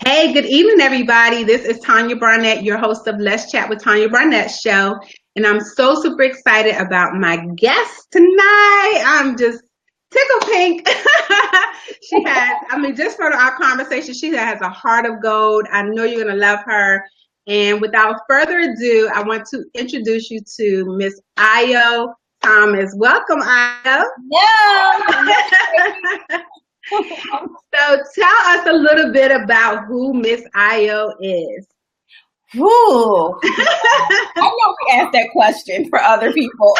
Hey, good evening, everybody. This is Tanya Barnett, your host of Let's Chat with Tanya Barnett show. And I'm so super excited about my guest tonight. I'm just tickle pink. Just for our conversation, she has a heart of gold. I know you're going to love her. And without further ado, I want to introduce you to Miss Ayo Thomas. Welcome, Ayo. Yeah. So tell us a little bit about who Miss Ayo is. Ooh. I know we asked that question for other people.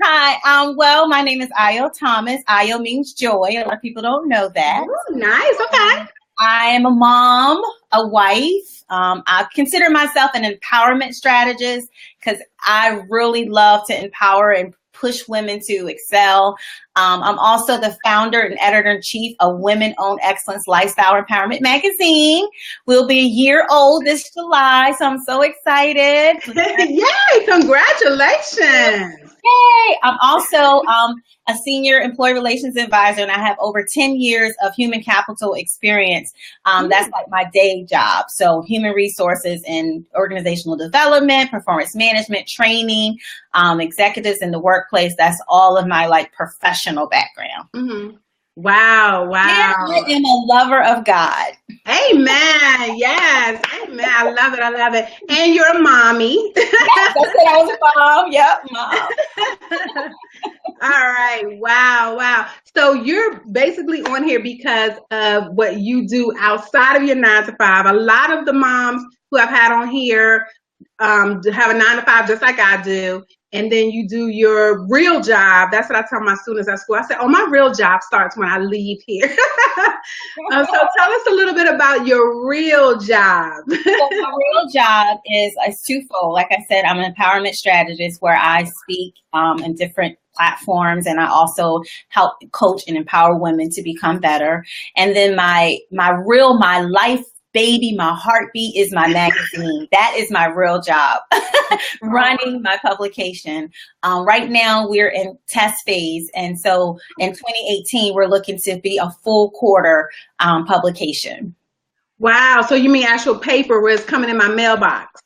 Hi, well, my name is Ayo Thomas. Ayo means joy. A lot of people don't know that. Ooh, nice. Okay. I am a mom, a wife. I consider myself an empowerment strategist because I really love to empower and push women to excel. I'm also the founder and editor-in-chief of Women-Owned Excellence Lifestyle Empowerment Magazine. We'll be a year old this July, so I'm so excited. Yay! Congratulations! Yay! I'm also a senior employee relations advisor, and I have over 10 years of human capital experience. That's like my day job. So human resources and organizational development, performance management, training, executives in the workplace. That's all of my professional background. Mm-hmm. Wow. And I am a lover of God. Amen. Yes. Amen. I love it. And you're a mommy. Yes, I said I was a mom. Yep, mom. All right. Wow. So you're basically on here because of what you do outside of your 9 to 5. A lot of the moms who I've had on here have a 9 to 5 just like I do. And then you do your real job. That's what I tell my students at school. I say, my real job starts when I leave here. So tell us a little bit about your real job. So my real job is twofold. Like I said, I'm an empowerment strategist where I speak in different platforms, and I also help coach and empower women to become better. And then my life baby, my heartbeat is my magazine. That is my real job, running my publication. Right now we're in test phase. And so in 2018, we're looking to be a full quarter publication. Wow. So you mean actual paper where it's coming in my mailbox?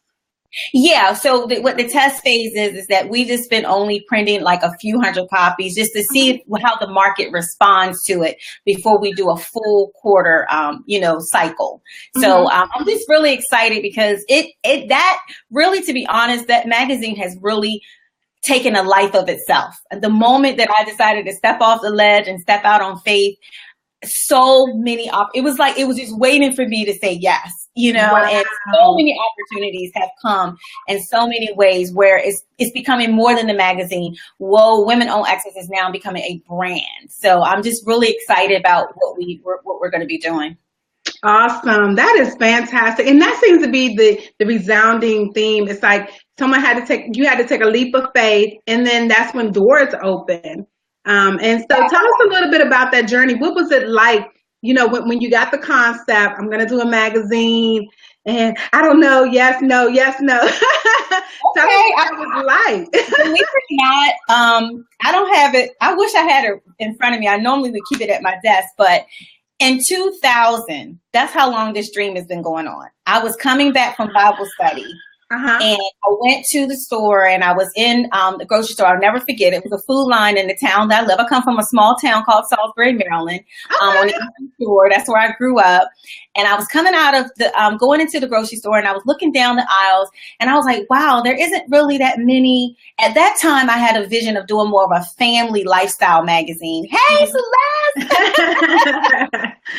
Yeah. So what the test phase is that we just been only printing like a few hundred copies just to see how the market responds to it before we do a full quarter, cycle. So I'm just really excited because that really, to be honest, that magazine has really taken a life of itself. The moment that I decided to step off the ledge and step out on faith, so many it was just waiting for me to say yes, wow. And so many opportunities have come in so many ways where it's becoming more than the magazine. Women-Owned Excellence is now becoming a brand. So I'm just really excited about what we're going to be doing. Awesome. That is fantastic. And that seems to be the resounding theme. It's like you had to take a leap of faith, and then that's when doors open. And so tell us a little bit about that journey. What was it like, when you got the concept, I'm going to do a magazine, and I don't know, yes, no. Tell us what it was like. Believe it or not, I don't have it. I wish I had it in front of me. I normally would keep it at my desk, but in 2000, that's how long this dream has been going on. I was coming back from Bible study. And I went to the store, and I was in the grocery store. I'll never forget it. It was a food line in the town that I live. I come from a small town called Salisbury, Maryland, on the Eastern Shore. That's where I grew up. And I was coming out of going into the grocery store, and I was looking down the aisles, and I was like, wow, there isn't really that many. At that time, I had a vision of doing more of a family lifestyle magazine. Hey, Celeste!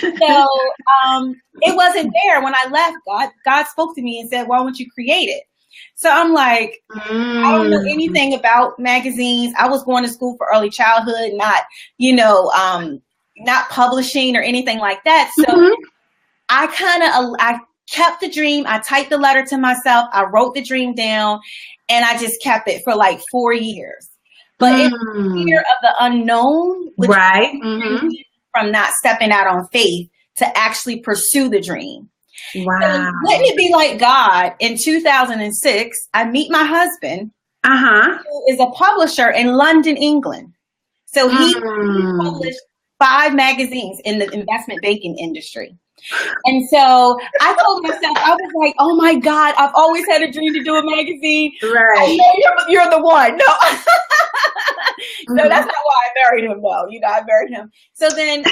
So it wasn't there. When I left, God spoke to me and said, why won't you create it? So I'm like, I don't know anything about magazines. I was going to school for early childhood, not publishing or anything like that. So I kept the dream. I typed the letter to myself. I wrote the dream down, and I just kept it for like 4 years. But it's the fear of the unknown, which from not stepping out on faith to actually pursue the dream. Wow. So wouldn't it be like God? In 2006, I meet my husband, who is a publisher in London, England. So he published 5 magazines in the investment banking industry. And so I told myself, I was like, oh my God, I've always had a dream to do a magazine. Right. I know you're the one. No. So that's not why I married him, though. I married him. So then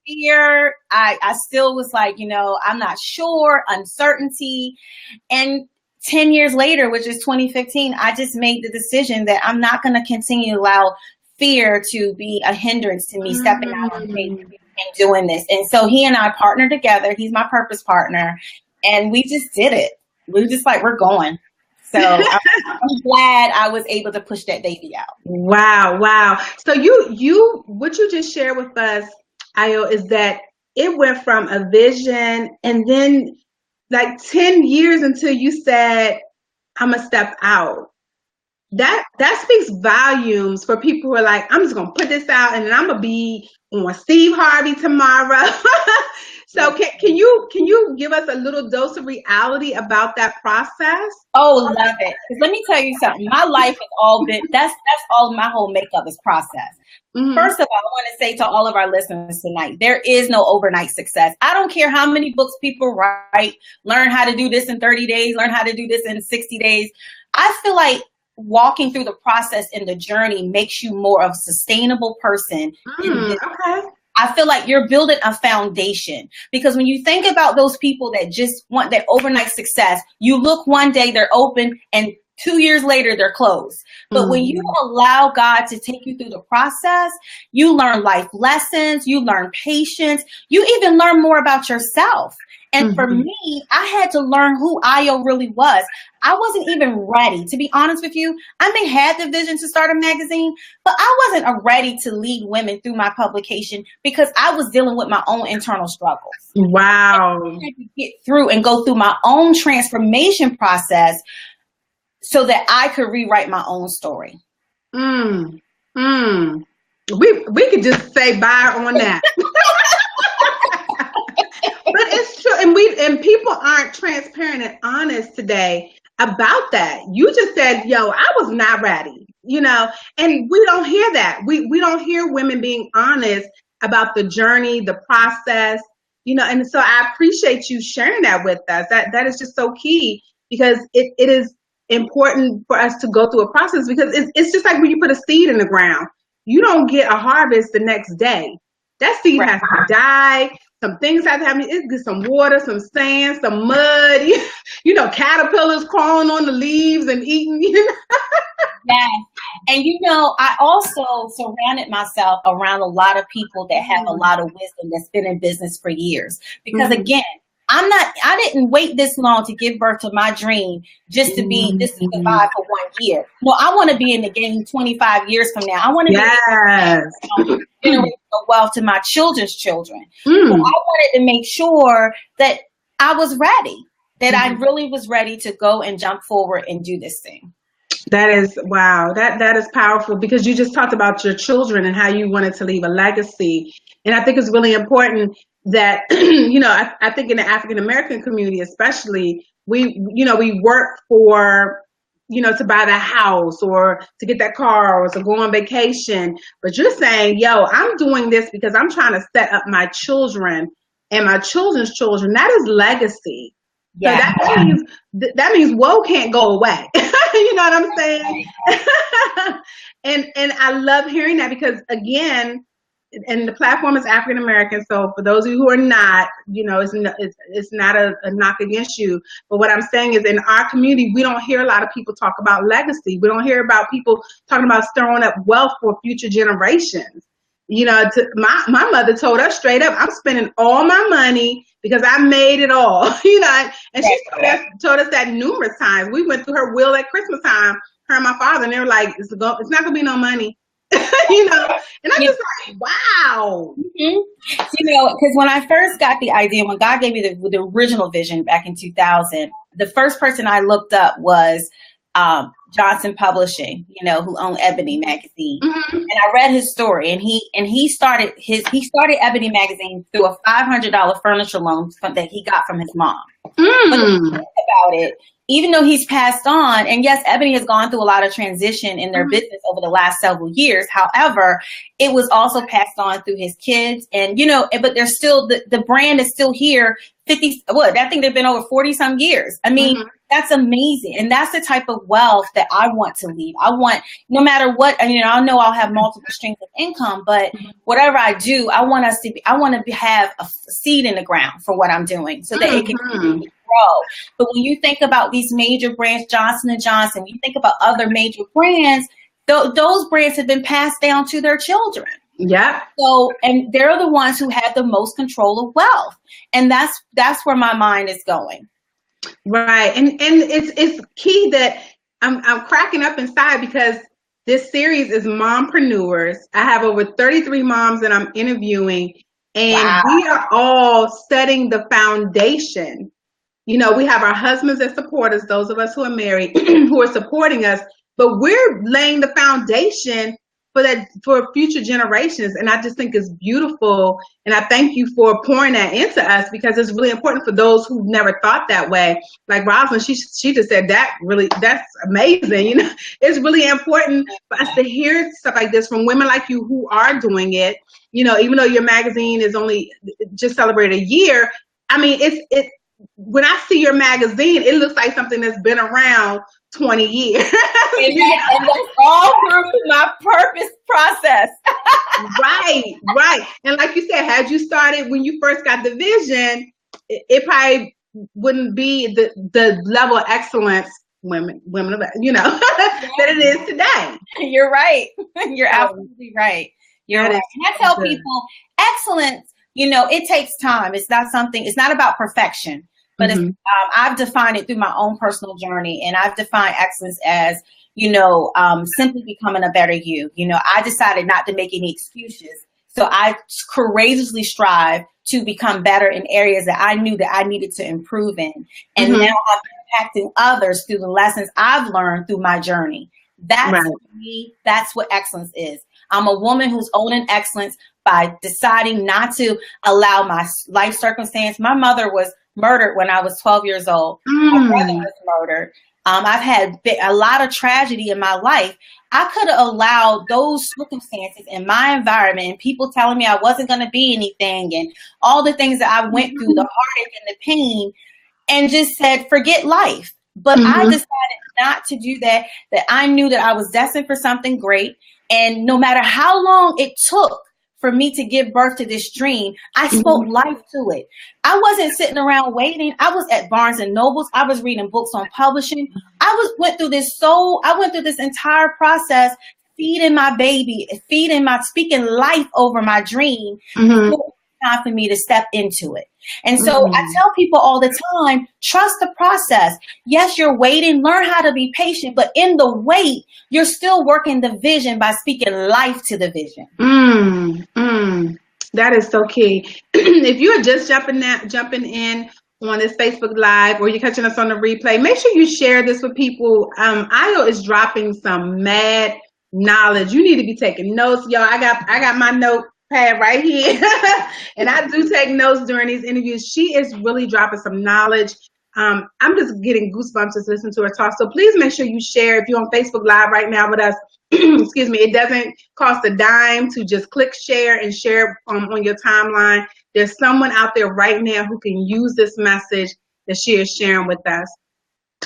fear, I still was like, I'm not sure, uncertainty. And 10 years later, which is 2015, I just made the decision that I'm not going to continue to allow fear to be a hindrance to me stepping out on faith and doing this. And so he and I partnered together. He's my purpose partner. And we just did it. We were just like, we're going. So I'm glad I was able to push that baby out. Wow. So what you just shared with us, Ayo, is that it went from a vision and then like 10 years until you said, I'm gonna step out. That speaks volumes for people who are like, I'm just gonna put this out and then I'm gonna be on Steve Harvey tomorrow. So can you give us a little dose of reality about that process? Oh, love it. Because let me tell you something. My life has all been, that's all my whole makeup is process. Mm-hmm. First of all, I want to say to all of our listeners tonight, there is no overnight success. I don't care how many books people write, learn how to do this in 30 days, learn how to do this in 60 days. I feel like walking through the process and the journey makes you more of a sustainable person. Okay. I feel like you're building a foundation, because when you think about those people that just want that overnight success, you look one day, they're open, and 2 years later, they're closed. But when you allow God to take you through the process, you learn life lessons, you learn patience, you even learn more about yourself. And for me, I had to learn who Ayo really was. I wasn't even ready. To be honest with you, I may have the vision to start a magazine, but I wasn't ready to lead women through my publication because I was dealing with my own internal struggles. Wow. I had to get through and go through my own transformation process so that I could rewrite my own story. We could just say bye on that. But it's true, and people aren't transparent and honest today about that. You just said, yo, I was not ready, and we don't hear that. We don't hear women being honest about the journey, the process, and so I appreciate you sharing that with us. That is just so key, because it is important for us to go through a process, because it's just like when you put a seed in the ground, you don't get a harvest the next day. That seed has to die. Some things have to happen. It gets some water, some sand, some mud, caterpillars crawling on the leaves and eating, Yes. And I also surrounded myself around a lot of people that have a lot of wisdom, that's been in business for years. Because again, I didn't wait this long to give birth to my dream just to survive for 1 year. No, I want to be in the game 25 years from now. I want to be generating wealth to my children's children. So I wanted to make sure that I was ready, that I really was ready to go and jump forward and do this thing. That is, wow. That is powerful, because you just talked about your children and how you wanted to leave a legacy. And I think it's really important that, I think in the African American community, especially, we work for, to buy the house or to get that car or to go on vacation. But you're saying, yo, I'm doing this because I'm trying to set up my children and my children's children. That is legacy. Yeah. So that means woe can't go away. You know what I'm saying? And I love hearing that, because again, and the platform is African American. So for those of you who are not, it's not a knock against you. But what I'm saying is, in our community, we don't hear a lot of people talk about legacy. We don't hear about people talking about storing up wealth for future generations. My mother told us straight up, I'm spending all my money because I made it all, and she told us that numerous times. We went through her will at Christmas time, her and my father, and they were like, it's not going to be no money. And I'm just like, wow. Because when I first got the idea, when God gave me the original vision back in 2000, the first person I looked up was Johnson Publishing, who owned Ebony magazine. Mm-hmm. And I read his story, and he started Ebony magazine through a $500 furniture loan that he got from his mom. But if you think about it, even though he's passed on, and yes, Ebony has gone through a lot of transition in their business over the last several years. However, it was also passed on through his kids, and but there's still the brand is still here. I think they've been over 40 some years. I mean, that's amazing. And that's the type of wealth that I want to leave. I want, no matter what, I know I'll have multiple streams of income, but whatever I do, I want to have a seed in the ground for what I'm doing so that it can continue to grow. But when you think about these major brands, Johnson & Johnson, when you think about other major brands, those brands have been passed down to their children. Yeah. So, and they're the ones who have the most control of wealth. And that's where my mind is going. Right. And it's key that I'm cracking up inside because this series is Mompreneurs. I have over 33 moms that I'm interviewing, and we are all setting the foundation. We have our husbands that support us, those of us who are married who are supporting us, but we're laying the foundation for future generations. And I just think it's beautiful. And I thank you for pouring that into us, because it's really important for those who never thought that way. Like Rosalind, she just said that's amazing. It's really important for us to hear stuff like this from women like you who are doing it. Even though your magazine is only just celebrated a year, I mean, it when I see your magazine, it looks like something that's been around 20 years. And that's all through my purpose process. Right. And like you said, had you started when you first got the vision, it probably wouldn't be the level of excellence women of that it is today. You're right. You're absolutely right. You're right. And I tell people, excellence, it takes time. It's not about perfection, but I've defined it through my own personal journey. And I've defined excellence as, simply becoming a better you. I decided not to make any excuses. So I courageously strive to become better in areas that I knew that I needed to improve in. And now I'm impacting others through the lessons I've learned through my journey. That's me. That's what excellence is. I'm a woman who's owning excellence by deciding not to allow my life circumstance. My mother was murdered when I was 12 years old. My brother was murdered. I've had a lot of tragedy in my life. I could have allowed those circumstances in my environment and people telling me I wasn't going to be anything and all the things that I went through, the heartache and the pain, and just said, forget life. But I decided not to do that I knew that I was destined for something great. And no matter how long it took for me to give birth to this dream, I spoke life to it. I wasn't sitting around waiting. I was at Barnes and Nobles. I was reading books on publishing. I went through this entire process, feeding my baby, speaking life over my dream. Time for me to step into it. And so I tell people all the time, trust the process. Yes, you're waiting, learn how to be patient, but in the wait, you're still working the vision by speaking life to the vision. That is so key. If you are just jumping in on this Facebook Live, or you're catching us on the replay, make sure you share this with people. Ayo is dropping some mad knowledge. You need to be taking notes, y'all. I got my notepad right here, and I do take notes during these interviews. She is really dropping some knowledge. I'm just getting goosebumps just listening to her talk. So please make sure you share. If you're on Facebook Live right now with us, excuse me, it doesn't cost a dime to just click share and share on your timeline. There's someone out there right now who can use this message that she is sharing with us.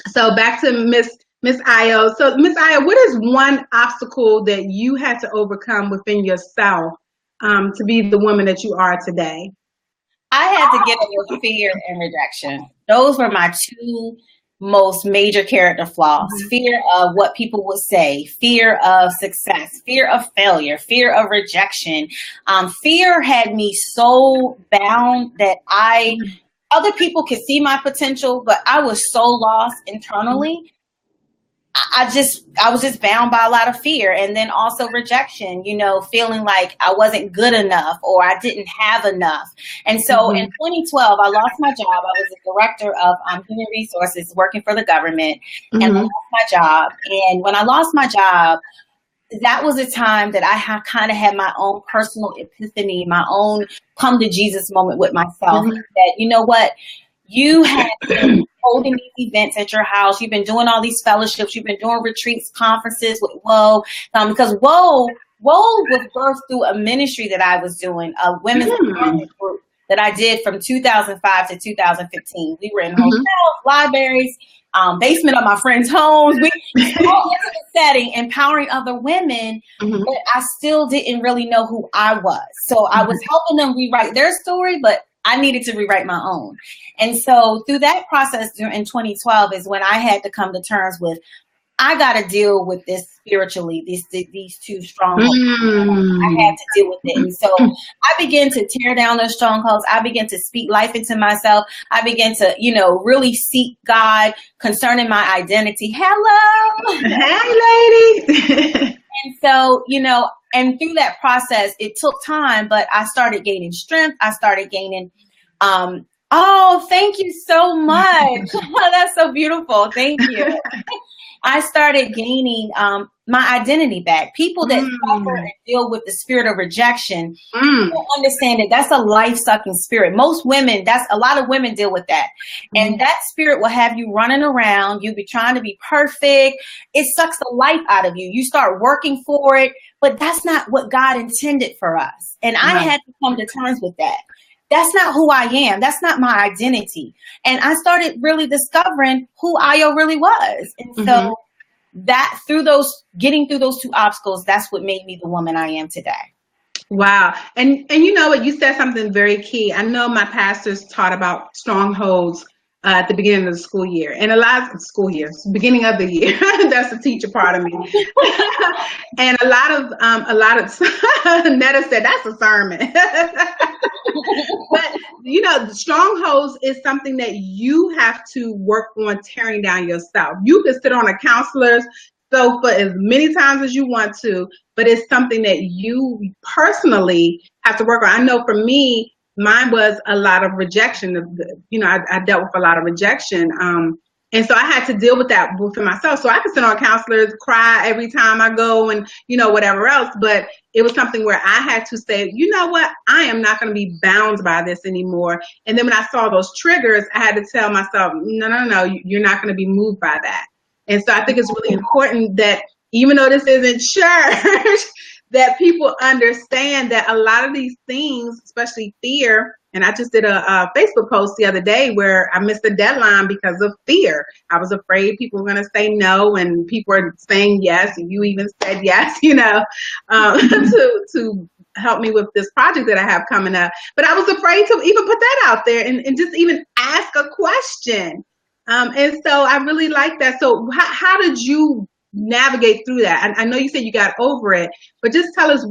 So back to Miss Ayo. So Miss Ayo, what is one obstacle that you had to overcome within yourself to be the woman that you are today? I had to get over fear and rejection. Those were my two most major character flaws. Fear of what people would say, fear of success, fear of failure, fear of rejection. Fear had me so bound that other people could see my potential, but I was so lost internally I was just bound by a lot of fear, and then also rejection, feeling like I wasn't good enough or I didn't have enough. And so in 2012, I lost my job. I was a director of human resources working for the government, and I lost my job. And when I lost my job, that was a time that I kind of had my own personal epiphany, my own come to Jesus moment with myself. That, you know what? You have been holding these events at your house. You've been doing all these fellowships. You've been doing retreats, conferences with Whoa. Because Whoa was birthed through a ministry that I was doing, a women's empowerment group that I did from 2005 to 2015. We were in hotels, libraries, basement of my friends' homes. We all into the setting, empowering other women, but I still didn't really know who I was. So I was helping them rewrite their story, but I needed to rewrite my own. And so through that process in 2012 is when I had to come to terms with, I got to deal with this spiritually, these two strongholds. I had to deal with it. And so I began to tear down those strongholds. I began to speak life into myself. I began to, really seek God concerning my identity. Hello. Hey, lady. And so, and through that process, it took time, but I started gaining strength. I started gaining, oh, thank you so much. That's so beautiful. Thank you. I started gaining my identity back. People that suffer and deal with the spirit of rejection don't understand that that's a life-sucking spirit. Most women, a lot of women deal with that. And that spirit will have you running around. You'll be trying to be perfect. It sucks the life out of you. You start working for it, but that's not what God intended for us. And I had to come to terms with that. That's not who I am. That's not my identity. And I started really discovering who Ayo really was. And so getting through those two obstacles, that's what made me the woman I am today. Wow. And you know what? You said something very key. I know my pastors taught about strongholds at the beginning of the school year, and a lot of school years, beginning of the year. That's the teacher part of me. And a lot of Netta said that's a sermon. But strongholds is something that you have to work on tearing down yourself. You can sit on a counselor's sofa as many times as you want to, but it's something that you personally have to work on. I know for me, mine was a lot of rejection. I dealt with a lot of rejection. And so I had to deal with that for myself. So I could sit on counselors, cry every time I go and, whatever else. But it was something where I had to say, you know what? I am not going to be bound by this anymore. And then when I saw those triggers, I had to tell myself, no, you're not going to be moved by that. And so I think it's really important that even though this isn't church, that people understand that a lot of these things, especially fear, and I just did a Facebook post the other day where I missed the deadline because of fear. I was afraid people were going to say no, and people are saying yes, and you even said yes, to help me with this project that I have coming up. But I was afraid to even put that out there and just even ask a question. And so I really like that. So how did you navigate through that? I know you said you got over it, but just tell us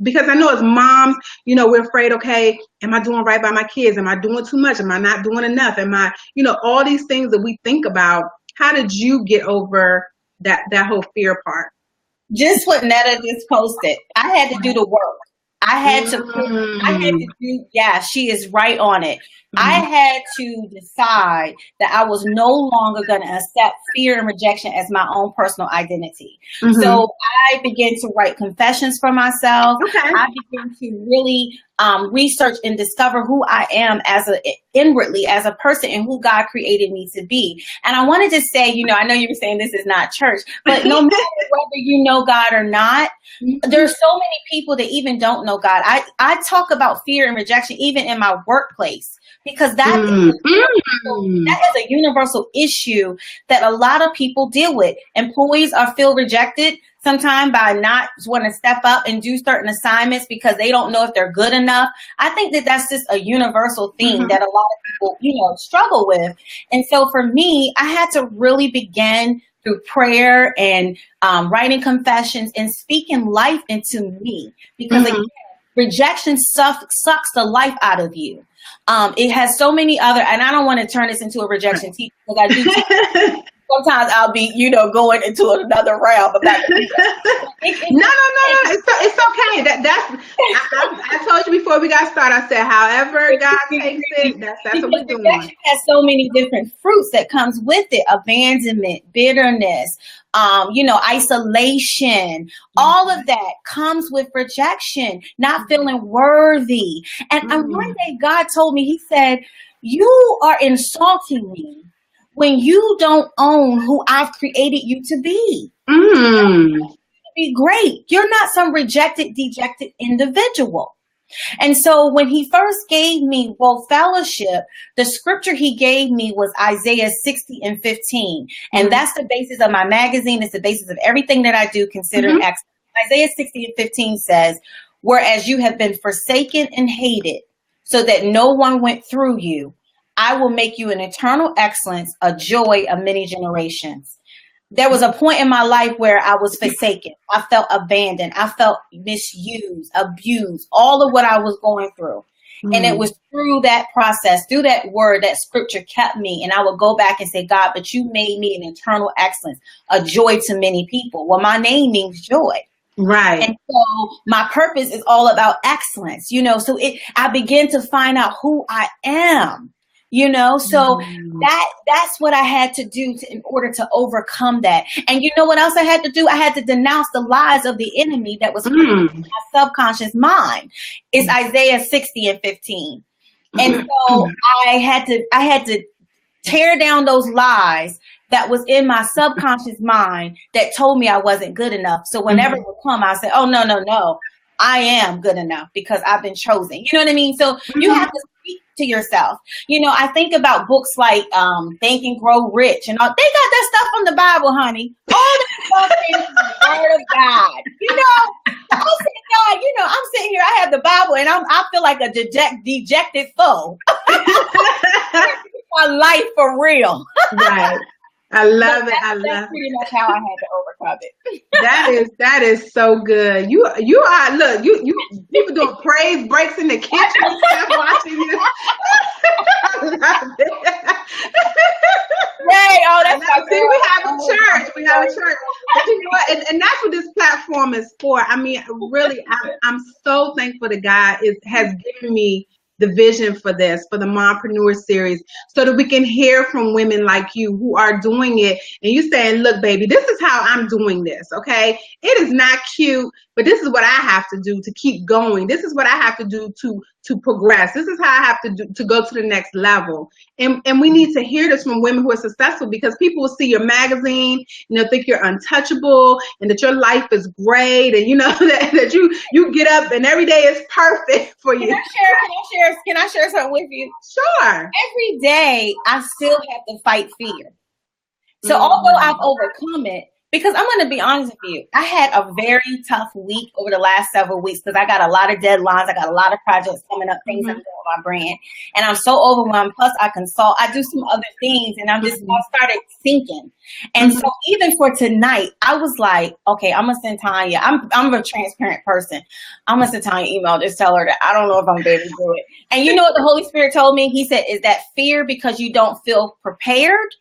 because I know as moms, we're afraid, okay, am I doing right by my kids? Am I doing too much? Am I not doing enough? Am I, all these things that we think about. How did you get over that whole fear part? Just what Netta just posted. I had to do the work. I had to do, she is right on it. I had to decide that I was no longer going to accept fear and rejection as my own personal identity. So I began to write confessions for myself. Okay. I began to really research and discover who I am inwardly as a person and who God created me to be. And I wanted to say, I know you were saying this is not church, but no matter whether you know God or not, there's so many people that even don't know God. I talk about fear and rejection even in my workplace, because that is a universal issue that a lot of people deal with. Employees feel rejected sometimes by not want to step up and do certain assignments because they don't know if they're good enough. I think that that's just a universal thing that a lot of people, struggle with. And so for me, I had to really begin through prayer and writing confessions and speaking life into me, because again, rejection sucks the life out of you. It has so many other, and I don't want to turn this into a rejection teacher because I do teach, sometimes I'll be, going into another realm about No. It's okay. I told you before we got started. I said, however God takes it, that's what we're doing. Rejection has so many different fruits that comes with it: abandonment, bitterness, isolation. All of that comes with rejection, not feeling worthy. And one day God told me, He said, "You are insulting me when you don't own who I've created you to be. Be great. You're not some rejected, dejected individual." And so when He first gave me fellowship, the scripture He gave me was Isaiah 60:15. And that's the basis of my magazine. It's the basis of everything that I do, consider excellence. Isaiah 60:15 says, "Whereas you have been forsaken and hated, so that no one went through you, I will make you an eternal excellence, a joy of many generations." There was a point in my life where I was forsaken. I felt abandoned. I felt misused, abused, all of what I was going through. And it was through that process, through that word, that scripture kept me. And I would go back and say, "God, but you made me an eternal excellence, a joy to many people." Well, my name means joy. Right. And so my purpose is all about excellence, so I began to find out who I am. So that's what I had to do in order to overcome that. And you know what else I had to do? I had to denounce the lies of the enemy that was in my subconscious mind. It's Isaiah 60:15. And so I had to tear down those lies that was in my subconscious mind that told me I wasn't good enough. So whenever it would come, I said, "Oh, no, I am good enough because I've been chosen." You know what I mean? So you have to speak to yourself. I think about books like Think and Grow Rich and all. They got that stuff from the Bible, honey. All that stuff is the Word of God. I said, God, I'm sitting here, I have the Bible, and I feel like a dejected foe. My life for real. Right. I love it. That's pretty much how I had to overcome it. That is so good. You are, look, you people doing praise breaks in the kitchen watching you. I love it. Right. Oh, that's see, we have a church. We have a church. But you know what? And that's what this platform is for. I mean, really, I'm so thankful that God has given me the vision for this, for the MOMpreneur series, so that we can hear from women like you who are doing it. And you saying, "Look, baby, this is how I'm doing this, okay? It is not cute, but this is what I have to do to keep going. This is what I have to do to progress. This is how I have to do to go to the next level." And we need to hear this from women who are successful, because people will see your magazine and they'll think you're untouchable and that your life is great, and that you get up and every day is perfect for you. Can I share something with you? Sure. Every day I still have to fight fear. So although I've overcome it, because I'm going to be honest with you, I had a very tough week over the last several weeks because I got a lot of deadlines. I got a lot of projects coming up, things I'm doing with my brand. And I'm so overwhelmed. Plus I consult, I do some other things, and I started thinking. And so even for tonight, I was like, okay, I'm going to send Tanya. I'm a transparent person. I'm going to send Tanya an email, just tell her that I don't know if I'm able to do it. And you know what the Holy Spirit told me? He said, "Is that fear because you don't feel prepared?"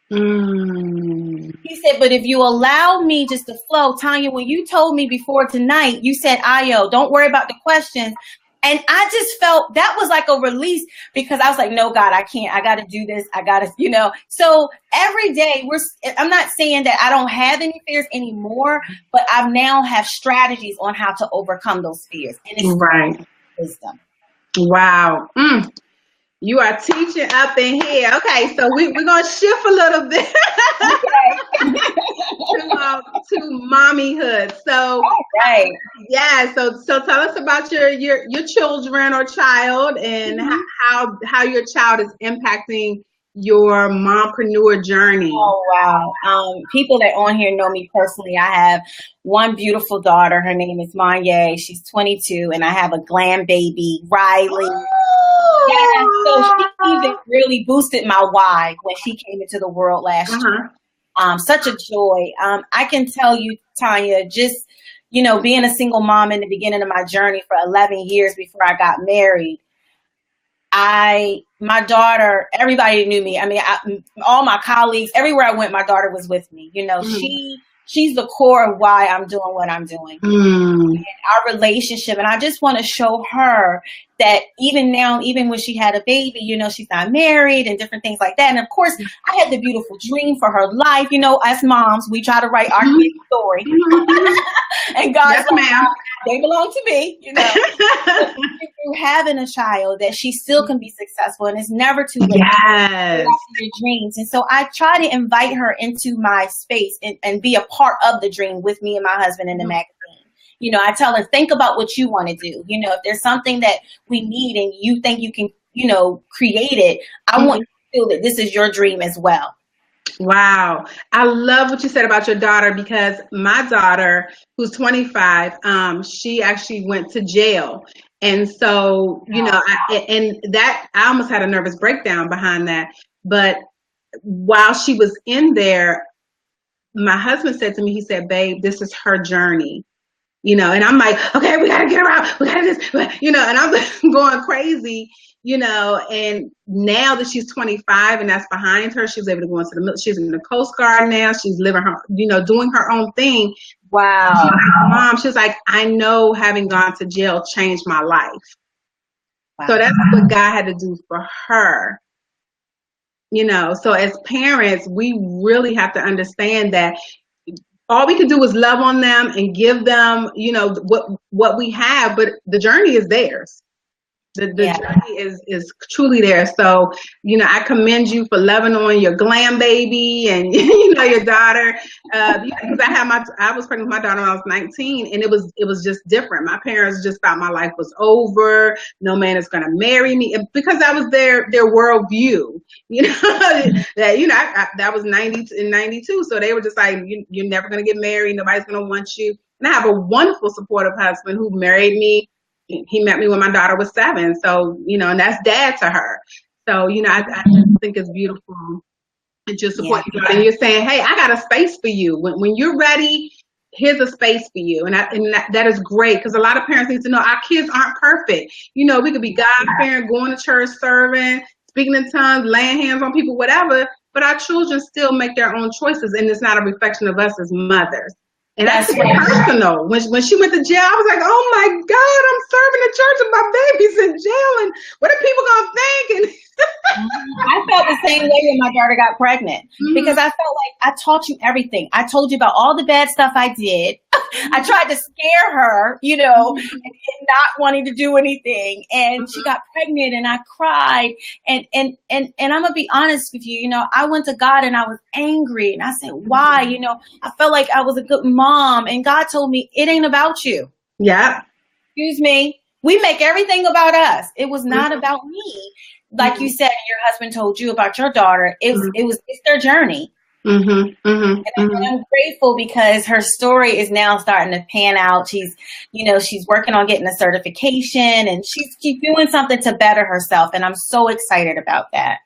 He said, "But if you allow me just to flow," Tanya, when you told me before tonight, you said, "Ayo, don't worry about the questions." And I just felt that was like a release, because I was like, "No, God, I can't. I got to do this. I got to, So every day I'm not saying that I don't have any fears anymore, but I now have strategies on how to overcome those fears. And it's right. Wisdom. Wow. You are teaching up in here. Okay, so we're going to shift a little bit to mommyhood. So, right. Yeah, so tell us about your children or child, and how your child is impacting your mompreneur journey. Oh, wow. People that on here know me personally. I have one beautiful daughter. Her name is Manye. She's 22, and I have a glam baby, Riley. Yeah, so she even really boosted my why when she came into the world last year. Such a joy. I can tell you, Tanya, just, being a single mom in the beginning of my journey for 11 years before I got married, my daughter, everybody knew me. I mean, all my colleagues, everywhere I went, my daughter was with me. You know, she's the core of why I'm doing what I'm doing. And our relationship. And I just want to show her that even now, even when she had a baby, you know, she's not married and different things like that. And of course, I had the beautiful dream for her life. You know, as moms, we try to write our kid's story. And God's yes, ma'am. They belong to me, you know. Through having a child, that she still can be successful, and it's never too late. Yes. Your dreams. And so I try to invite her into my space and be a part of the dream with me and my husband in the magazine. You know, I tell her, think about what you want to do. You know, if there's something that we need and you think you can, you know, create it, I want you to feel that this is your dream as well. Wow. I love what you said about your daughter, because my daughter, who's 25, she actually went to jail. And so, you know, I almost had a nervous breakdown behind that. But while she was in there, my husband said to me, he said, babe, this is her journey. You know, and I'm like, okay, we got to get her out. We got to this, you know, and I'm going crazy, you know, and now that she's 25 and that's behind her, she was able to go into the military. She's in the Coast Guard now. She's living her, you know, doing her own thing. Wow. She's like, Mom, she's like, I know having gone to jail changed my life. Wow. So that's what God had to do for her. You know, so as parents, we really have to understand that all we can do is love on them and give them, you know, what we have, but the journey is theirs. The journey is truly there. So, you know, I commend you for loving on your glam baby and, you know, your daughter. Because I was pregnant with my daughter when I was 19, and it was just different. My parents just thought my life was over. No man is going to marry me, because that was their worldview. You know, that, you know, that was 90 and 92. So they were just like, you're never going to get married. Nobody's going to want you. And I have a wonderful, supportive husband who married me. He met me when my daughter was 7. So, you know, and that's dad to her. So, you know, I just think it's beautiful to just support you. And you're saying, hey, I got a space for you. When you're ready, here's a space for you. And that is great, because a lot of parents need to know our kids aren't perfect. You know, we could be God-fearing, going to church, serving, speaking in tongues, laying hands on people, whatever. But our children still make their own choices, and it's not a reflection of us as mothers. And that's personal. When she went to jail, I was like, oh my God, I'm serving the church and my baby's in jail. And what are people going to think? And I felt the same way when my daughter got pregnant, because I felt like I taught you everything. I told you about all the bad stuff I did. I tried to scare her, you know, and not wanting to do anything. And she got pregnant and I cried. And I'm going to be honest with you, you know, I went to God and I was angry. And I said, why? You know, I felt like I was a good mom. And God told me, it ain't about you. Yeah. Excuse me. We make everything about us. It was not about me. Like you said, your husband told you about your daughter. It's their journy. And I'm grateful because her story is now starting to pan out. She's working on getting a certification, and she's doing something to better herself. And I'm so excited about that.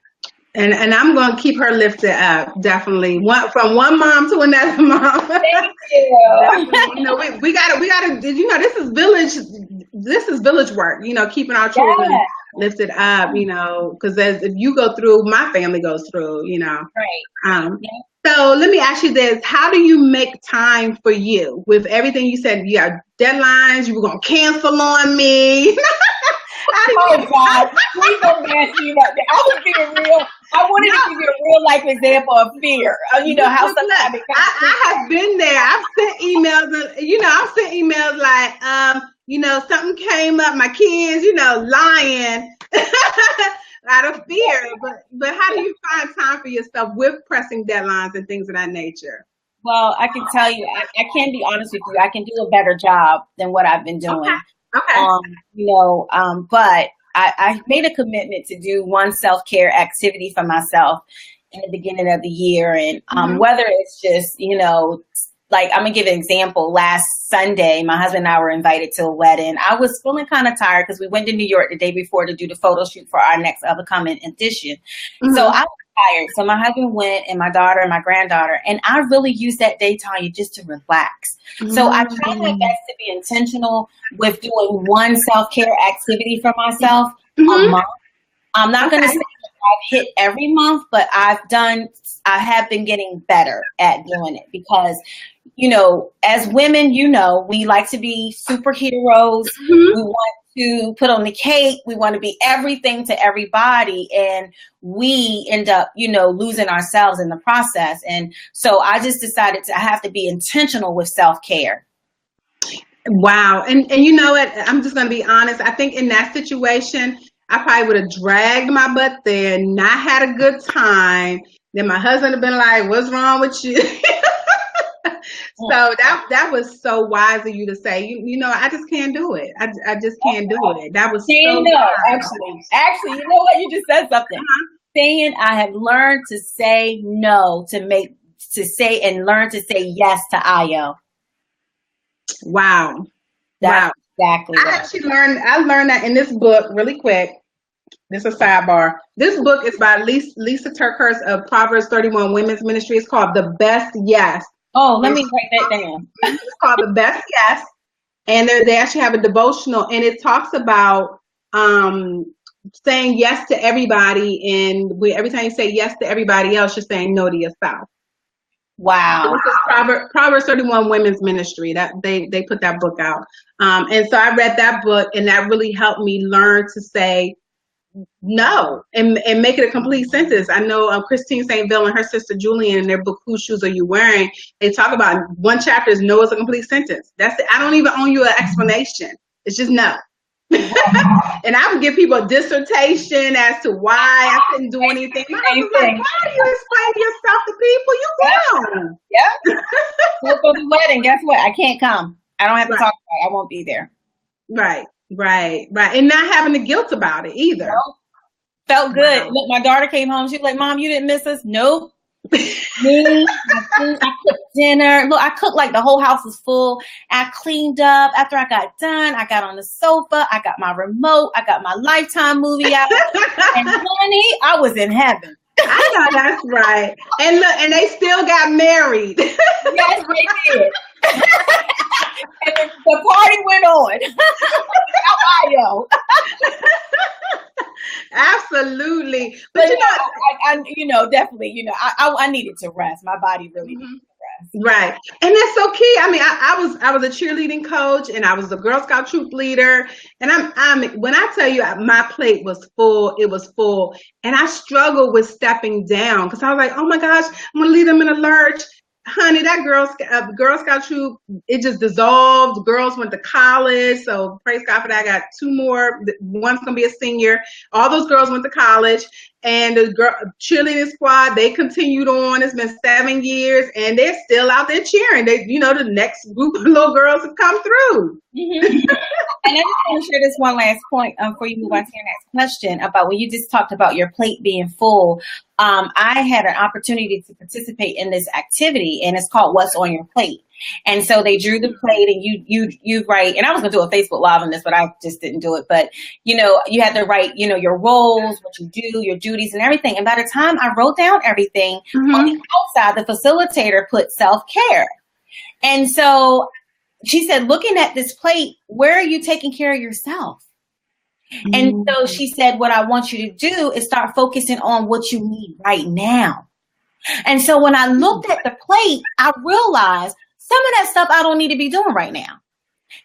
And I'm going to keep her lifted up, definitely. From one mom to another mom. Thank you. You know, we gotta, you know, this is village work, you know, keeping our children lifted up, you know, because if you go through, my family goes through, you know. Right. So let me ask you this. How do you make time for you? With everything you said, you have deadlines, you were going to cancel on me. Oh God, please don't nasty about that. I was being real. I wanted to give you a real life example of fear. You know how sometimes I have been there. I've sent emails, and you know, I've sent emails like, you know, something came up, my kids, you know, lying out of fear. But how do you find time for yourself with pressing deadlines and things of that nature? Well, I can tell you, I can be honest with you. I can do a better job than what I've been doing. Okay. You know, but I made a commitment to do one self-care activity for myself in the beginning of the year. And whether it's just, you know, like I'm going to give an example. Last Sunday, my husband and I were invited to a wedding. I was feeling kind of tired because we went to New York the day before to do the photo shoot for our next upcoming edition. So I was tired. So my husband went, and my daughter and my granddaughter, and I really used that day, Tanya, just to relax. So I try my best to be intentional with doing one self-care activity for myself a month. I'm not going to say that I've hit every month, but I have been getting better at doing it because, as women, we like to be superheroes. Mm-hmm. We want to put on the cake. We want to be everything to everybody. And we end up, losing ourselves in the process. And so I just decided I have to be intentional with self-care. Wow. And you know what? I'm just going to be honest. I think in that situation, I probably would have dragged my butt there, not had a good time. Then my husband would have been like, what's wrong with you? So that was so wise of you to say, I just can't do it. I just can't do it. That was so wise. Actually, you know what? You just said something. Saying I have learned to say no, and learn to say yes to Ayo. Wow. That's exactly I actually learned that in this book really quick. This is a sidebar. This book is by Lisa Turkhurst of Proverbs 31 Women's Ministry. It's called The Best Yes. Oh, let me write that down. It's called The Best Yes. And they actually have a devotional, and it talks about saying yes to everybody. And every time you say yes to everybody else, you're saying no to yourself. Wow. So this is Proverbs 31 Women's Ministry. That they put that book out. And so I read that book, and that really helped me learn to say no and make it a complete sentence. I know Christine St. Ville and her sister Julian in their book, Whose Shoes Are You Wearing? They talk about one chapter is no is a complete sentence. That's it. I don't even owe you an explanation. It's just no. And I would give people a dissertation as to why I couldn't do anything. I was like, why do you explain yourself to people? You wrong. Yeah. So for the wedding, guess what? I can't come. I don't have to talk about it. I won't be there. Right. And not having the guilt about it either. Nope. Felt good. Wow. Look, my daughter came home. She was like, Mom, you didn't miss us? Nope. Me, I cooked dinner. Look, I cooked like the whole house was full. I cleaned up. After I got done, I got on the sofa. I got my remote. I got my Lifetime movie out. And honey, I was in heaven. I know that's right. And look, and they still got married. Yes, they did. And the party went on. Absolutely. But definitely, I needed to rest. My body really needed to rest. Right. And that's so key. I mean, I was a cheerleading coach, and I was the Girl Scout troop leader. And when I tell you my plate was full, it was full. And I struggled with stepping down because I was like, oh my gosh, I'm gonna leave them in a lurch. Honey, that Girl Scout troop, it just dissolved. Girls went to college, so praise God for that. I got two more. One's gonna be a senior. All those girls went to college, and the cheerleading squad, they continued on. It's been 7 years, and they're still out there cheering. They, the next group of little girls have come through. Mm-hmm. And I just want to share this one last point before you move on to your next question about when you just talked about your plate being full. I had an opportunity to participate in this activity, and it's called What's on Your Plate. And so they drew the plate, and you write, and I was going to do a Facebook Live on this, but I just didn't do it. But, you had to write, your roles, what you do, your duties and everything. And by the time I wrote down everything, on the outside, the facilitator put self-care. And so she said, looking at this plate, where are you taking care of yourself? And so she said, what I want you to do is start focusing on what you need right now. And so when I looked at the plate, I realized some of that stuff I don't need to be doing right now.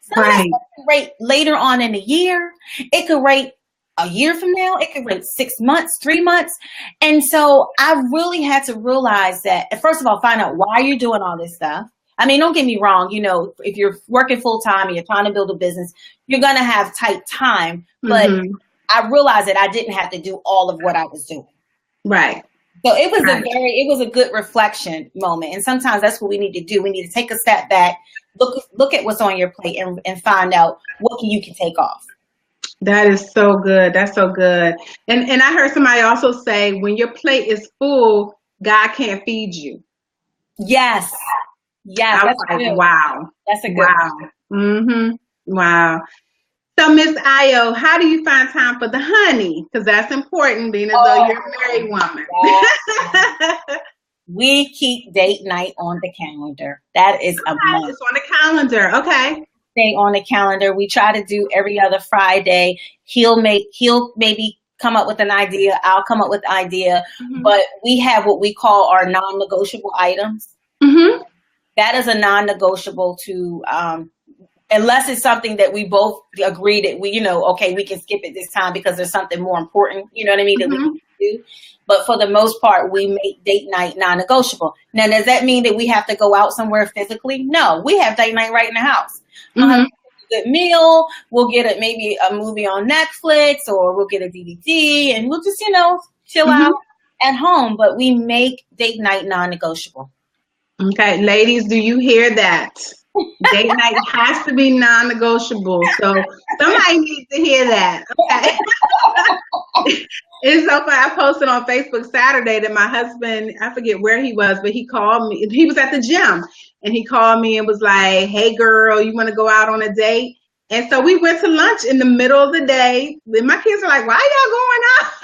Some of that stuff can wait later on in the year. It could wait a year from now. It could wait 6 months, 3 months. And so I really had to realize that, first of all, find out why you're doing all this stuff. I mean, don't get me wrong. If you're working full time and you're trying to build a business, you're going to have tight time. But I realized that I didn't have to do all of what I was doing. Right. So it was a good reflection moment. And sometimes that's what we need to do. We need to take a step back, look at what's on your plate and find out what you can take off. That is so good. That's so good. And I heard somebody also say, when your plate is full, God can't feed you. Yes. Yes. I was like, wow. That's a good one. Wow. So, Miss Ayo, how do you find time for the honey? Because that's important, being as though you're a married woman. We keep date night on the calendar. That is a must. It's on the calendar. Okay. Stay on the calendar. We try to do every other Friday. He'll maybe come up with an idea. I'll come up with an idea. But we have what we call our non-negotiable items. That is a non-negotiable to, unless it's something that we both agree that we, okay, we can skip it this time because there's something more important, you know what I mean, that we can do. But for the most part, we make date night non-negotiable. Now, does that mean that we have to go out somewhere physically? No, we have date night right in the house. Good meal. We'll get maybe a movie on Netflix, or we'll get a DVD, and we'll just, chill out at home. But we make date night non-negotiable. Okay, ladies, do you hear that? Date night has to be non-negotiable. So somebody needs to hear that. Okay. It's so funny. I posted on Facebook Saturday that my husband, I forget where he was, but he called me. He was at the gym, and he called me and was like, "Hey, girl, you want to go out on a date?" And so we went to lunch in the middle of the day. Then my kids are like, "Why are y'all going out?"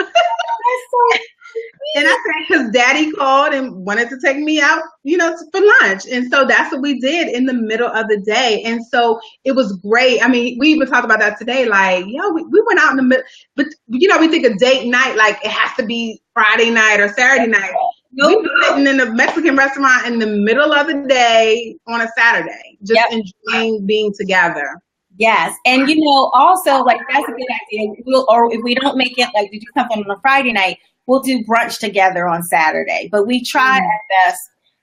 And I said, because Daddy called and wanted to take me out, for lunch. And so that's what we did in the middle of the day. And so it was great. I mean, we even talked about that today. Like, we went out in the middle. But, we think a date night, like it has to be Friday night or Saturday night. We were sitting in a Mexican restaurant in the middle of the day on a Saturday, just enjoying being together. Yes. And, also, like, that's a good idea. Or if we don't make it, like, we do something on a Friday night, we'll do brunch together on Saturday. But we try our best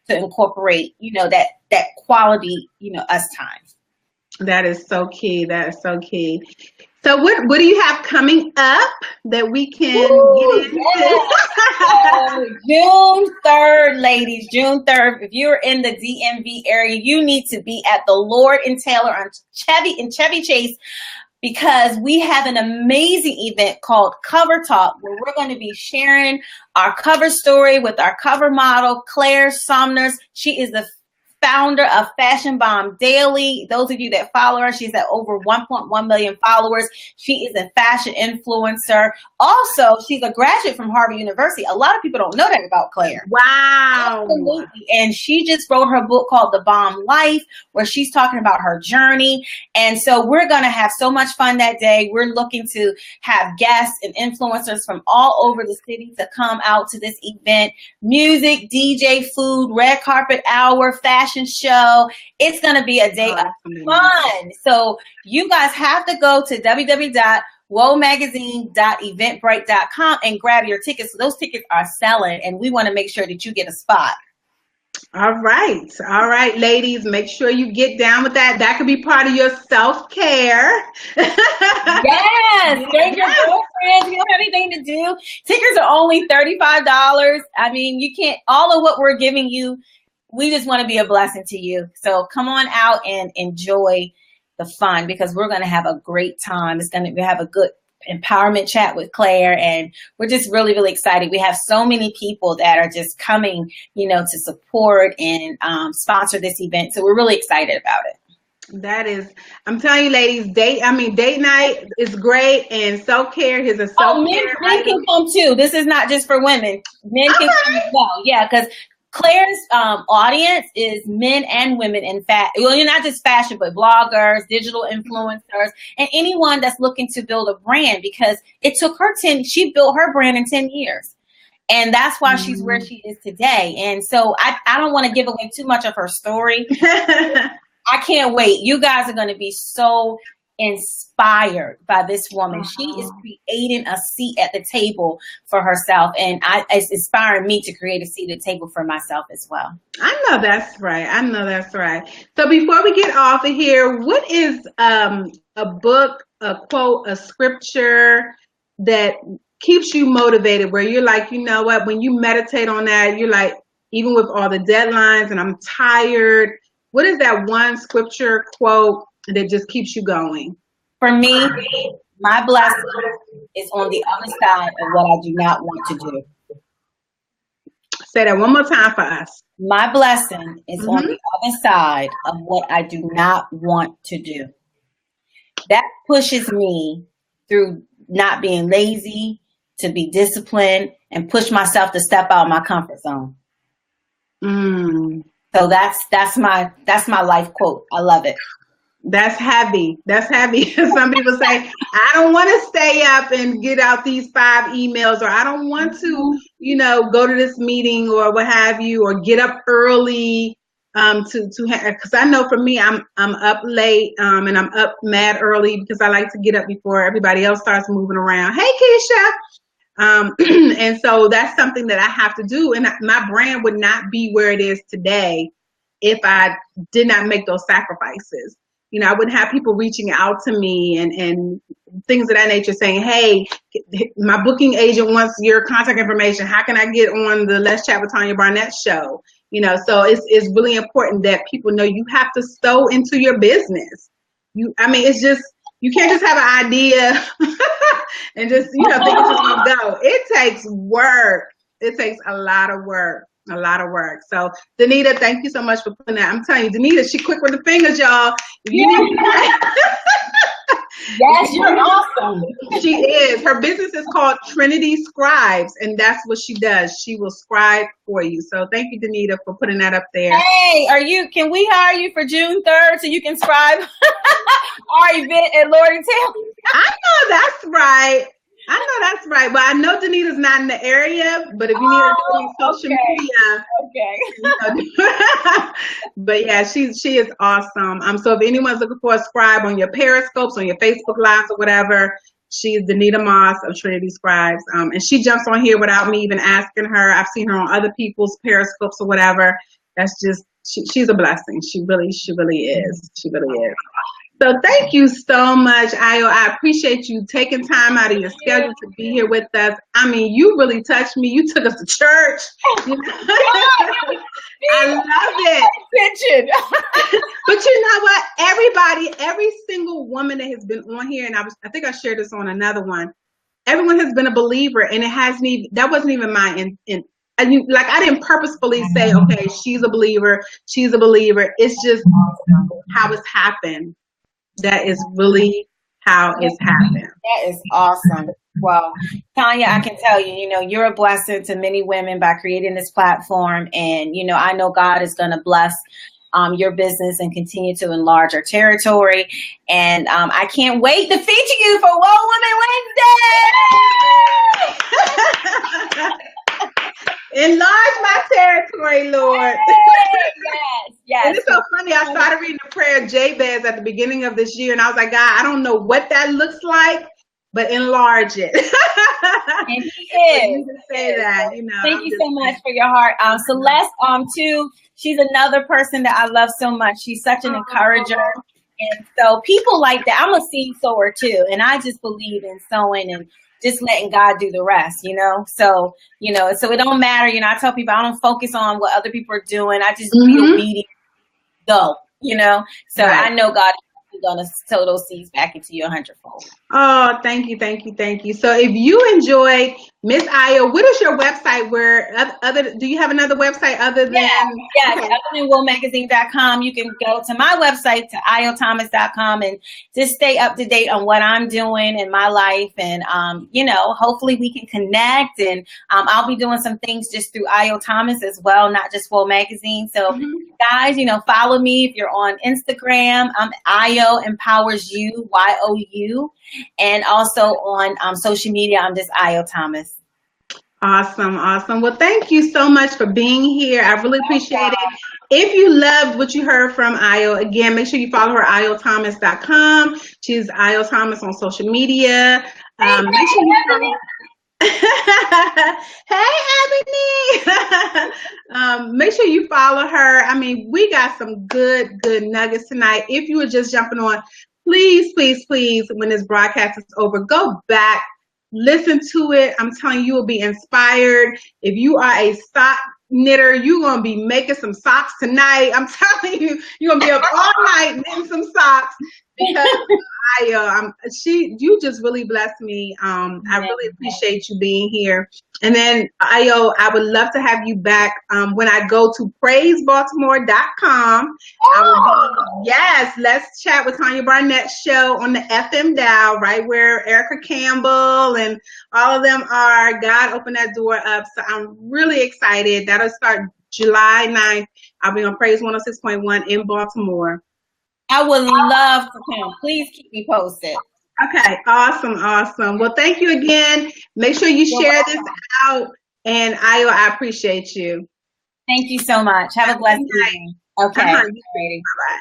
to incorporate, that quality, us time. That is so key. That is so key. So what do you have coming up that we can get into? June 3rd, ladies, June 3rd. If you're in the DMV area, you need to be at the Lord and Taylor on Chevy Chase, because we have an amazing event called Cover Talk, where we're going to be sharing our cover story with our cover model, Claire Somners. She is the founder of Fashion Bomb Daily. Those of you that follow her, she's at over 1.1 million followers. She is a fashion influencer. Also, she's a graduate from Harvard University. A lot of people don't know that about Claire. Wow. Absolutely. And she just wrote her book called The Bomb Life, where she's talking about her journey. And so we're going to have so much fun that day. We're looking to have guests and influencers from all over the city to come out to this event. Music, DJ, food, red carpet hour, fashion show. It's going to be a day of fun. So you guys have to go to www.womagazine.eventbrite.com and grab your tickets. So those tickets are selling, and we want to make sure that you get a spot. All right, ladies, make sure you get down with that. That could be part of your self-care. Yes, bring your girlfriends. You don't have anything to do. Tickets are only $35. I mean, you can't, all of what we're giving you, we just want to be a blessing to you. So come on out and enjoy the fun, because we're going to have a great time. We have a good empowerment chat with Claire, and we're just really, really excited. We have so many people that are just coming, to support and sponsor this event. So we're really excited about it. That is, I'm telling you, ladies, date night is great, and self-care is a self-care. Men can come too. This is not just for women. Men can come as well. Yeah, because Claire's audience is men and women in fact. Well, you're not just fashion, but bloggers, digital influencers, and anyone that's looking to build a brand, because it took her she built her brand in 10 years. And that's why she's where she is today. And so I don't want to give away too much of her story. I can't wait. You guys are going to be so inspired by this woman. She is creating a seat at the table for herself, and it's inspiring me to create a seat at the table for myself as well. I know that's right. So before we get off of here, what is a book, a quote, a scripture that keeps you motivated, where you're like, you know what, when you meditate on that, you're like, even with all the deadlines and I'm tired, what is that one scripture, quote, that just keeps you going? For me, my blessing is on the other side of what I do not want to do. Say that one more time for us. My blessing is on the other side of what I do not want to do. That pushes me through not being lazy, to be disciplined, and push myself to step out of my comfort zone. So that's my life quote. I love it. That's heavy. That's heavy. Some people say, I don't want to stay up and get out these 5 emails, or I don't want to, go to this meeting or what have you, or get up early because I know for me, I'm up late and I'm up mad early because I like to get up before everybody else starts moving around. Hey, Keisha. And so that's something that I have to do. And my brand would not be where it is today if I did not make those sacrifices. I wouldn't have people reaching out to me and things of that nature saying, hey, my booking agent wants your contact information. How can I get on the Let's Chat with Tanya Barnett show? So it's really important that people know you have to sow into your business. It's just, you can't just have an idea and just, think it's just gonna go. It takes work. It takes a lot of work. A lot of work. So, Danita, thank you so much for putting that. I'm telling you, Danita, she quick with the fingers, y'all. Yes, you're awesome. She is. Her business is called Trinity Scribes, and that's what she does. She will scribe for you. So, thank you, Danita, for putting that up there. Hey, can we hire you for June 3rd so you can scribe our event at Lordingtown? I know that's right. But I know Danita's not in the area, but if you need her to do on social media. But yeah, she is awesome. So if anyone's looking for a scribe on your Periscopes, on your Facebook Lives or whatever, she's Danita Moss of Trinity Scribes. And she jumps on here without me even asking her. I've seen her on other people's Periscopes or whatever. That's just, she's a blessing. She really is. She really is. So thank you so much, Ayo. I appreciate you taking time out of your schedule to be here with us. You really touched me. You took us to church. I love it. But you know what? Every single woman that has been on here, and I think I shared this on another one. Everyone has been a believer, and that wasn't even my intent. I didn't purposefully say, okay, she's a believer. It's just how it's happened. That is really how it's happened. That is awesome. Well, Tanya, I can tell you, you're a blessing to many women by creating this platform. And, I know God is going to bless your business and continue to enlarge our territory. And I can't wait to feature you for Whoa Women Wednesday. Enlarge my territory, Lord. Yes. And it's so funny. I started reading the prayer of Jabez at the beginning of this year, and I was like, God, I don't know what that looks like, but enlarge it. And he is. Say that, Thank you so much for your heart. Celeste, too, she's another person that I love so much. She's such an encourager. And so people like that, I'm a seed sower too. And I just believe in sowing and just letting God do the rest, So, so it don't matter. I tell people I don't focus on what other people are doing. I just be obedient, go, So right. I know God is going to sow those seeds back into you 100-fold. Oh, thank you. So if you enjoyed Miss Ayo, what is your website? Do you have another website other than? Yeah, other than WOMagazine.com, you can go to my website, to ayothomas.com, and just stay up to date on what I'm doing in my life. And, hopefully we can connect. And I'll be doing some things just through Ayo Thomas as well, not just Woe Magazine. So guys, follow me if you're on Instagram. I'm Ayo Empowers You, YOU. And also on social media, I'm just Ayo Thomas. Awesome. Well, thank you so much for being here. I really appreciate it. If you loved what you heard from Ayo, again, make sure you follow her, ayothomas.com. She's Ayo Thomas on social media. Make sure you follow. Hey, Ebony. Make sure you follow her. We got some good nuggets tonight. If you were just jumping on, please, when this broadcast is over, go back, listen to it. I'm telling you, you will be inspired. If you are a sock knitter, you're going to be making some socks tonight. I'm telling you, you're going to be up all night knitting some socks because you just really blessed me. I really appreciate you being here. And then Ayo, I would love to have you back when I go to praisebaltimore.com. Yes, Let's Chat with Tanya Barnett show on the FM dial, right where Erica Campbell and all of them are. God opened that door up. So I'm really excited. That'll start July 9th. I'll be on Praise 106.1 in Baltimore. I would love to come. Please keep me posted. Okay, awesome, awesome. Well, thank you again. Make sure you You're share this welcome. out. And Ayo, I appreciate you. Thank you so much. Have a blessed Good evening. night. Okay. You Alrighty. too. Bye-bye.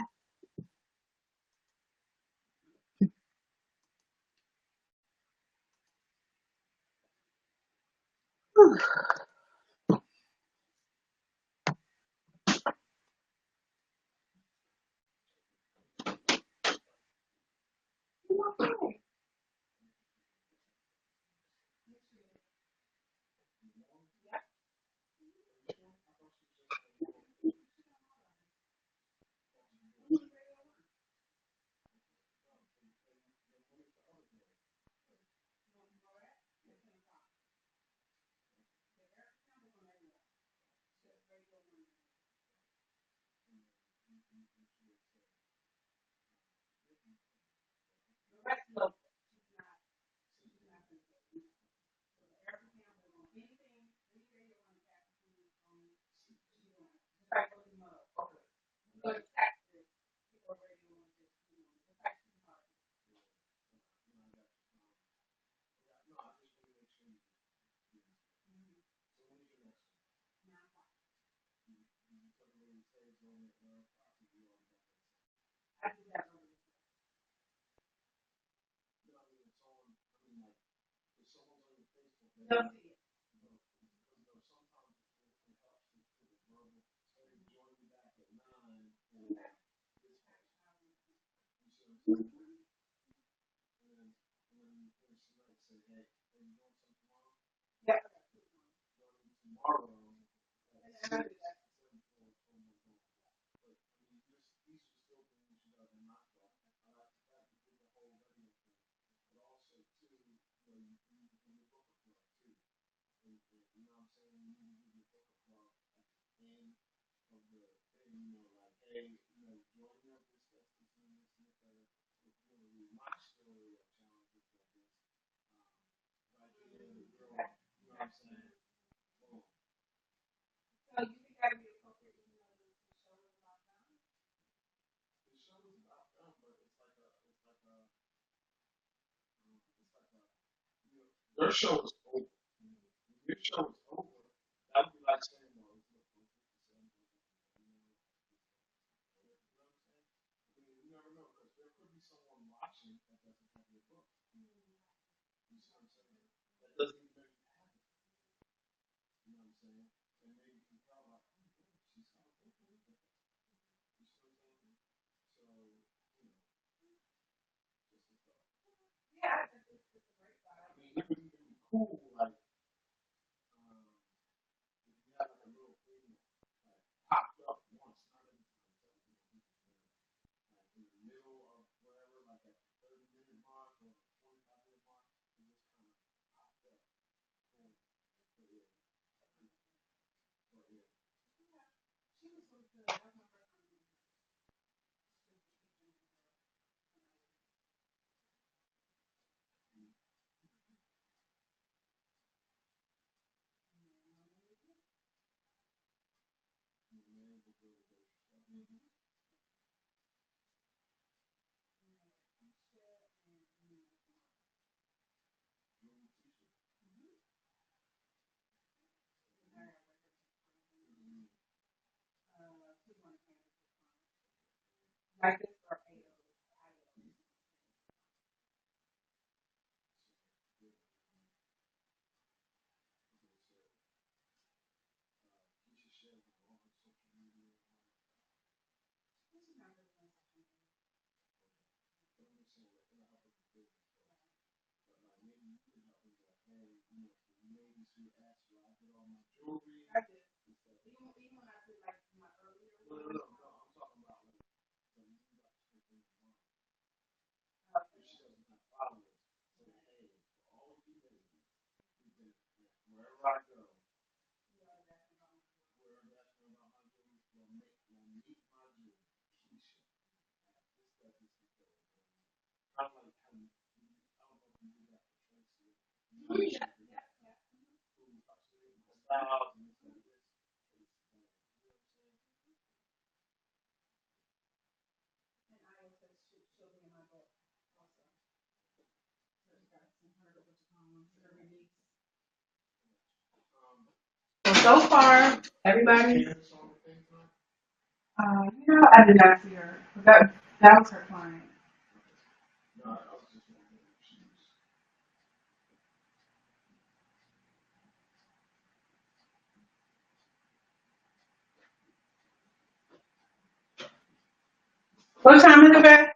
So far, everybody. I did not see her. That was her client. What time is it, babe?